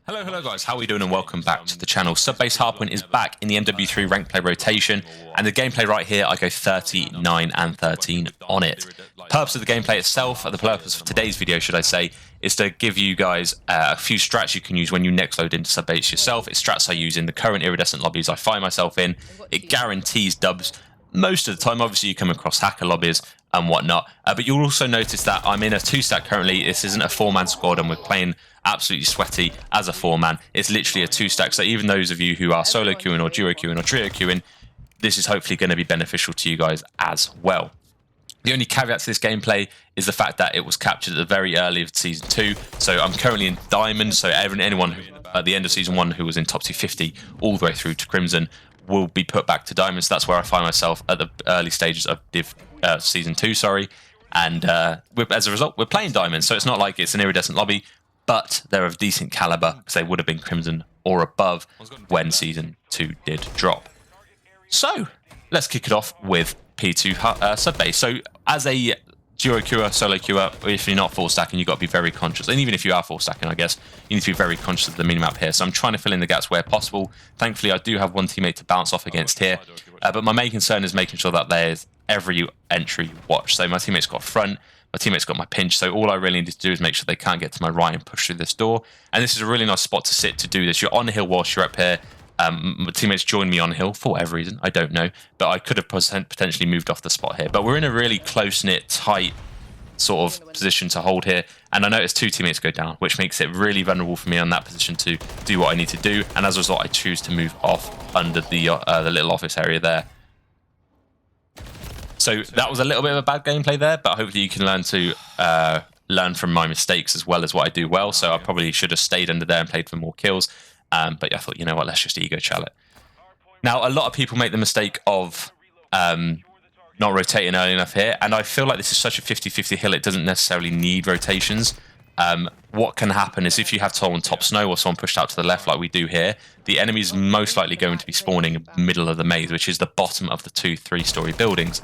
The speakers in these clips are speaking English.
Hello guys, how are we doing and welcome back to the channel. Subbase Hardpoint is back in the MW3 rank play rotation, and the gameplay right here, I go 39 and 13 on it. The purpose of the gameplay itself, the purpose of today's video should I say, is to give you guys a few strats you can use when you next load into Subbase yourself. It's strats I use in the current iridescent lobbies I find myself in. It guarantees dubs most of the time. Obviously you come across hacker lobbies and whatnot, but you'll also notice that I'm in a 2-stack currently. This isn't a 4-man squad and we're playing absolutely sweaty as a 4-man. It's literally a 2-stack, so even those of you who are solo queuing or duo queuing or trio queuing, this is hopefully going to be beneficial to you guys as well. The only caveat to this gameplay is the fact that it was captured at the very early of Season 2, so I'm currently in Diamond, so anyone who, at the end of Season 1 who was in top 250 all the way through to Crimson will be put back to Diamond, so that's where I find myself at the early stages of Season 2, sorry. And as a result, we're playing Diamond, so it's not like it's an iridescent lobby, but they're of decent caliber because they would have been Crimson or above when Season 2 did drop. So let's kick it off with P2 Subbase. So as a duo queuer, solo queuer, if you're not full stacking, you've got to be very conscious. And even if you are full stacking, I guess, you need to be very conscious of the minimap here. So I'm trying to fill in the gaps where possible. Thankfully, I do have one teammate to bounce off against here. But my main concern is making sure that there's every entry watch. So my teammate's got front, my teammate's got my pinch, so all I really need to do is make sure they can't get to my right and push through this door. And this is a really nice spot to sit to do this. You're on the hill whilst you're up here. My teammates joined me on the hill for whatever reason, I don't know. But I could have potentially moved off the spot here. But we're in a really close-knit, tight sort of position to hold here. And I noticed 2 teammates go down, which makes it really vulnerable for me on that position to do what I need to do. And as a result, I choose to move off under the little office area there. So that was a little bit of a bad gameplay there, but hopefully you can learn from my mistakes as well as what I do well. So I probably should have stayed under there and played for more kills. But yeah, I thought, you know what, let's just ego chal it. Now, a lot of people make the mistake of not rotating early enough here, and I feel like this is such a 50-50 hill, it doesn't necessarily need rotations. What can happen is if you have someone top snow or someone pushed out to the left like we do here, the enemy's most likely going to be spawning in the middle of the maze, which is the bottom of the 2-3-story buildings.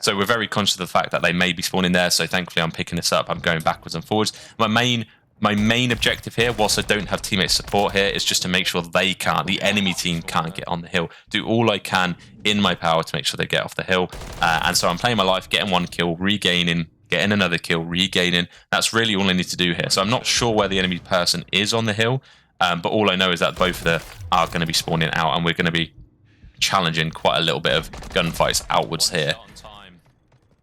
So we're very conscious of the fact that they may be spawning there, so thankfully I'm picking this up, I'm going backwards and forwards. My main objective here, whilst I don't have teammate support here, is just to make sure the enemy team can't get on the hill. Do all I can in my power to make sure they get off the hill. And so I'm playing my life, getting 1 kill, regaining, getting another kill, regaining. That's really all I need to do here. So I'm not sure where the enemy person is on the hill, but all I know is that both of them are going to be spawning out, and we're going to be challenging quite a little bit of gunfights outwards here.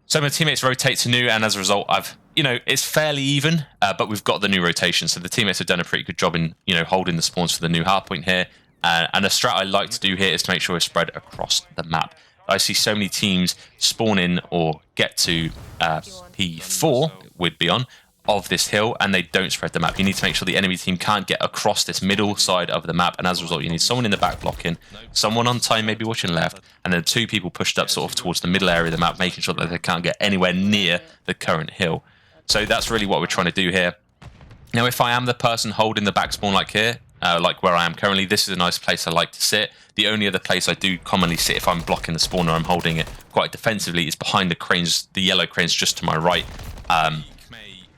So my teammates rotate to new, and as a result, it's fairly even, but we've got the new rotation. So the teammates have done a pretty good job in, holding the spawns for the new hardpoint here. And a strat I like to do here is to make sure it's spread across the map. I see so many teams spawn in or get to P4, would be on, of this hill, and they don't spread the map. You need to make sure the enemy team can't get across this middle side of the map, and as a result you need someone in the back blocking, someone on time maybe watching left, and then 2 people pushed up sort of towards the middle area of the map, making sure that they can't get anywhere near the current hill. So that's really what we're trying to do here. Now if I am the person holding the back spawn like here, like where I am currently, this is a nice place I like to sit. The only other place I do commonly sit if I'm blocking the spawn or I'm holding it quite defensively is behind the cranes, the yellow cranes just to my right.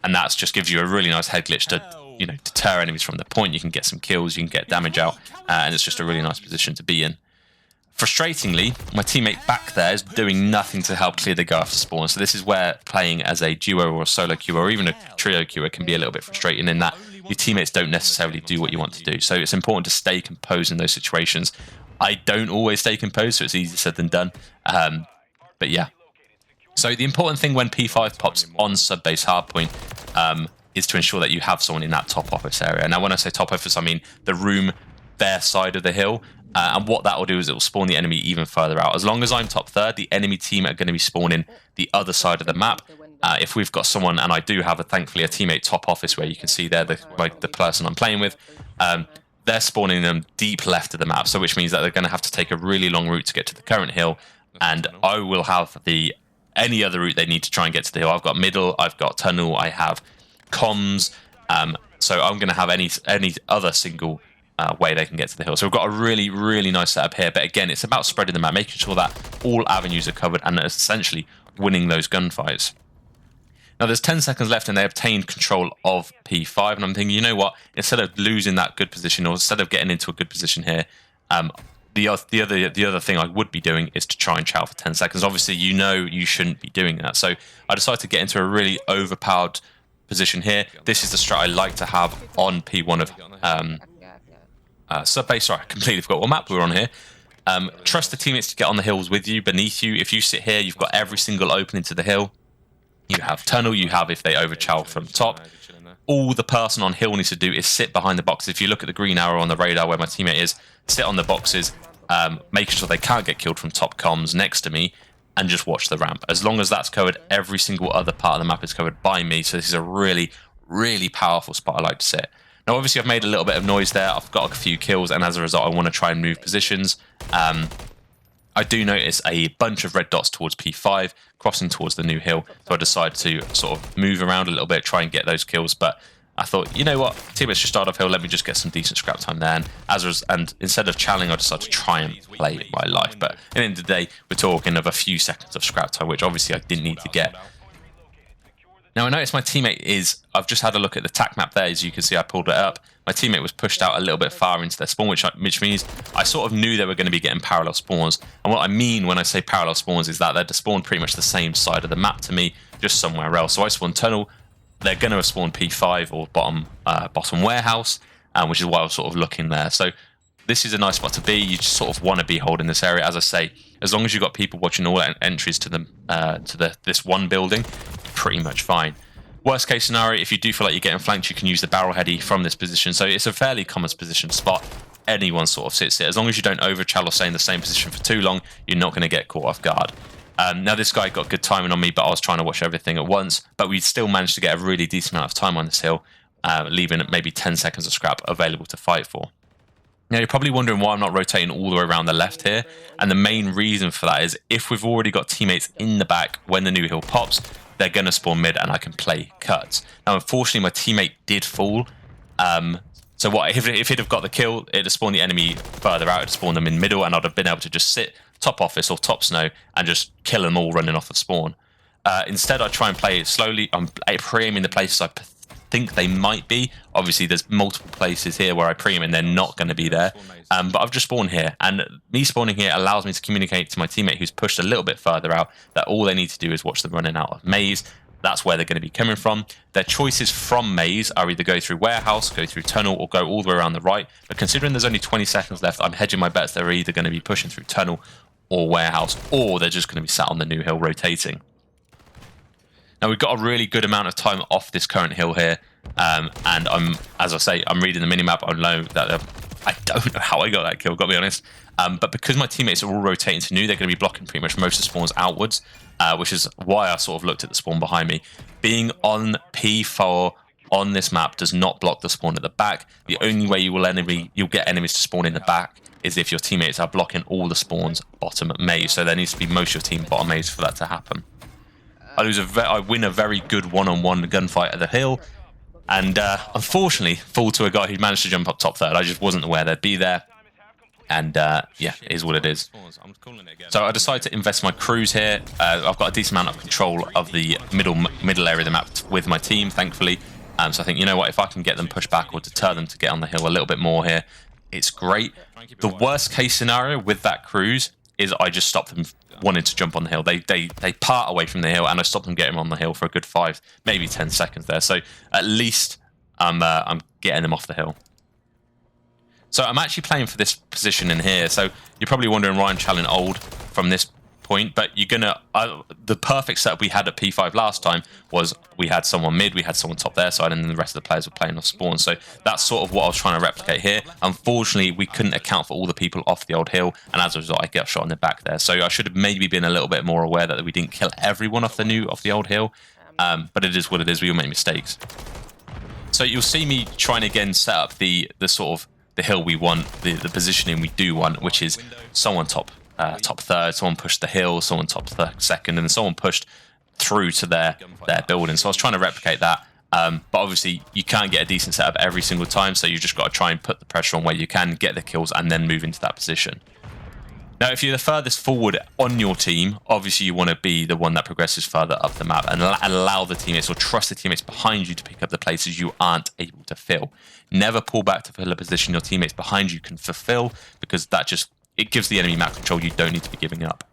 And that just gives you a really nice head glitch to, deter enemies from the point. You can get some kills, you can get damage out, and it's just a really nice position to be in. Frustratingly, my teammate back there is doing nothing to help clear the go after spawn. So this is where playing as a duo or a solo queuer or even a trio queuer can be a little bit frustrating, in that your teammates don't necessarily do what you want to do. So it's important to stay composed in those situations. I don't always stay composed, so it's easier said than done. But yeah. So the important thing when P5 pops on Subbase Hardpoint is to ensure that you have someone in that top office area. Now when I say top office, I mean the room, their side of the hill. And what that will do is it will spawn the enemy even further out. As long as I'm top third, the enemy team are going to be spawning the other side of the map. If we've got someone, and I do have thankfully a teammate top office where you can see there the person I'm playing with, they're spawning them deep left of the map, so which means that they're going to have to take a really long route to get to the current hill, and I will have any other route they need to try and get to the hill. I've got middle, I've got tunnel, I have comms, so I'm going to have any other single way they can get to the hill. So we've got a really, really nice setup here. But again, it's about spreading the map, making sure that all avenues are covered and essentially winning those gunfights. Now there's 10 seconds left and they obtained control of P5, and I'm thinking, you know what, instead of losing that good position, or instead of getting into a good position here, the other thing I would be doing is to try and chow for 10 seconds. Obviously, you know you shouldn't be doing that. So I decided to get into a really overpowered position here. This is the strat I like to have on P1 of sub-base. Sorry, I completely forgot what map we were on here. Trust the teammates to get on the hills with you, beneath you. If you sit here, you've got every single opening to the hill. You have tunnel, you have if they overchow from top. All the person on hill needs to do is sit behind the boxes. If you look at the green arrow on the radar where my teammate is, sit on the boxes, making sure they can't get killed from top comms next to me, and just watch the ramp. As long as that's covered, every single other part of the map is covered by me. So this is a really, really powerful spot I like to sit. Now, obviously, I've made a little bit of noise there. I've got a few kills, and as a result, I want to try and move positions. I do notice a bunch of red dots towards P5, crossing towards the new hill. So I decided to sort of move around a little bit, try and get those kills. But I thought, you know what, teammates should start off hill. Let me just get some decent scrap time there. And instead of challing, I decided to try and play my life. But at the end of the day, we're talking of a few seconds of scrap time, which obviously I didn't need to get. Now, I noticed my teammate is, I've just had a look at the tac map there. As you can see, I pulled it up. My teammate was pushed out a little bit far into their spawn, which means I sort of knew they were going to be getting parallel spawns. And what I mean when I say parallel spawns is that they're spawned pretty much the same side of the map to me, just somewhere else. So I spawned tunnel. They're going to spawn P5 or bottom warehouse, which is why I was sort of looking there. So this is a nice spot to be. You just sort of want to be holding this area. As I say, as long as you've got people watching all entries to this one building, pretty much fine. Worst case scenario, if you do feel like you're getting flanked, you can use the barrel heady from this position. So it's a fairly common position spot. Anyone sort of sits there. As long as you don't overchal or stay in the same position for too long, you're not going to get caught off guard. Now, this guy got good timing on me, but I was trying to watch everything at once. But we still managed to get a really decent amount of time on this hill, leaving maybe 10 seconds of scrap available to fight for. Now, you're probably wondering why I'm not rotating all the way around the left here. And the main reason for that is if we've already got teammates in the back when the new hill pops, they're going to spawn mid and I can play cuts. Now, unfortunately, my teammate did fall. So what if he'd have got the kill, it'd have spawned the enemy further out, it'd spawn them in middle, and I'd have been able to just sit top office or top snow and just kill them all running off of spawn. Instead, I try and play it slowly. I'm pre-aiming the places I think they might be. Obviously, there's multiple places here where I pre-aim and they're not going to be there. But I've just spawned here, and me spawning here allows me to communicate to my teammate who's pushed a little bit further out that all they need to do is watch them running out of maze. That's where they're going to be coming from. Their choices from maze are either go through warehouse, go through tunnel, or go all the way around the right. But considering there's only 20 seconds left, I'm hedging my bets they're either going to be pushing through tunnel or warehouse, or they're just going to be sat on the new hill rotating. Now, we've got a really good amount of time off this current hill here, and as I say, I'm reading the minimap. I know that I don't know how I got that kill, got to be honest. But because my teammates are all rotating to new, they're going to be blocking pretty much most of the spawns outwards, which is why I sort of looked at the spawn behind me. Being on P4 on this map does not block the spawn at the back. The only way you'll get enemies to spawn in the back is if your teammates are blocking all the spawns bottom maze. So there needs to be most of your team bottom maze for that to happen. I win a very good one-on-one gunfight at the hill, and unfortunately fall to a guy who managed to jump up top third. I just wasn't aware they'd be there, and yeah, it is what it is. So I decided to invest my crews here. I've got a decent amount of control of the middle area of the map with my team, thankfully. So I think, you know what, if I can get them pushed back or deter them to get on the hill a little bit more here, it's great. The worst case scenario with that cruise is I just stop them wanting to jump on the hill. They part away from the hill, and I stop them getting on the hill for a good 5, maybe 10 seconds there. So at least I'm getting them off the hill. So I'm actually playing for this position in here. So you're probably wondering why I'm challenging old from this point, but you're gonna the perfect setup we had at P5 last time was we had someone mid, we had someone top their side, and then the rest of the players were playing off spawn. So that's sort of what I was trying to replicate here. Unfortunately, we couldn't account for all the people off the old hill, and as a result, I got shot in the back there. So I should have maybe been a little bit more aware that we didn't kill everyone off the old hill. But it is what it is. We all make mistakes. So you'll see me trying again set up the sort of the hill we want, the positioning we do want, which is someone top third, someone pushed the hill, someone top second, and someone pushed through to their building. So I was trying to replicate that, but obviously you can't get a decent setup every single time, so you just got to try and put the pressure on where you can, get the kills, and then move into that position. Now, if you're the furthest forward on your team, obviously you want to be the one that progresses further up the map and allow the teammates or trust the teammates behind you to pick up the places you aren't able to fill. Never pull back to fill a position your teammates behind you can fulfill, because it gives the enemy map control you don't need to be giving up.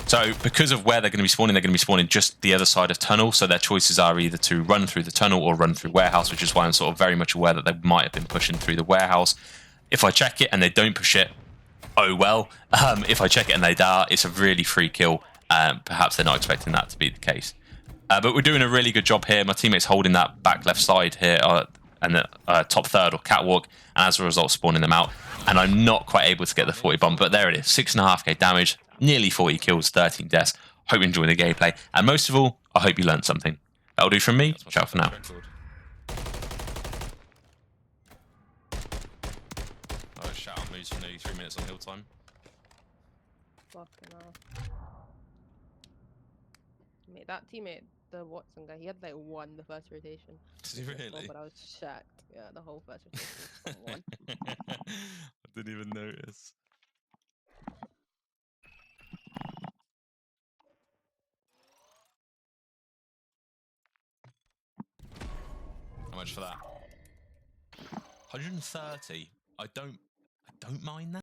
So because of where they're going to be spawning just the other side of tunnel. So their choices are either to run through the tunnel or run through warehouse, which is why I'm sort of very much aware that they might have been pushing through the warehouse. If I check it and they don't push it, oh well. If I check it and they die, it's a really free kill. Perhaps they're not expecting that to be the case. But we're doing a really good job here. My teammate's holding that back left side here and the top third or catwalk, and as a result spawning them out. And I'm not quite able to get the 40 bomb, but there it is. 6.5k damage, nearly 40 kills, 13 deaths. Hope you enjoy the gameplay. And most of all, I hope you learned something. That'll do from me. Ciao for now. Oh, shout out moves for nearly 3 minutes on hill time. Fucking hell. Mate, that teammate, the Watson guy, he had like one the first rotation. Did he really? But I was shocked. Yeah, the whole first rotation was one. I didn't even notice. How much for that? 130. I don't mind that.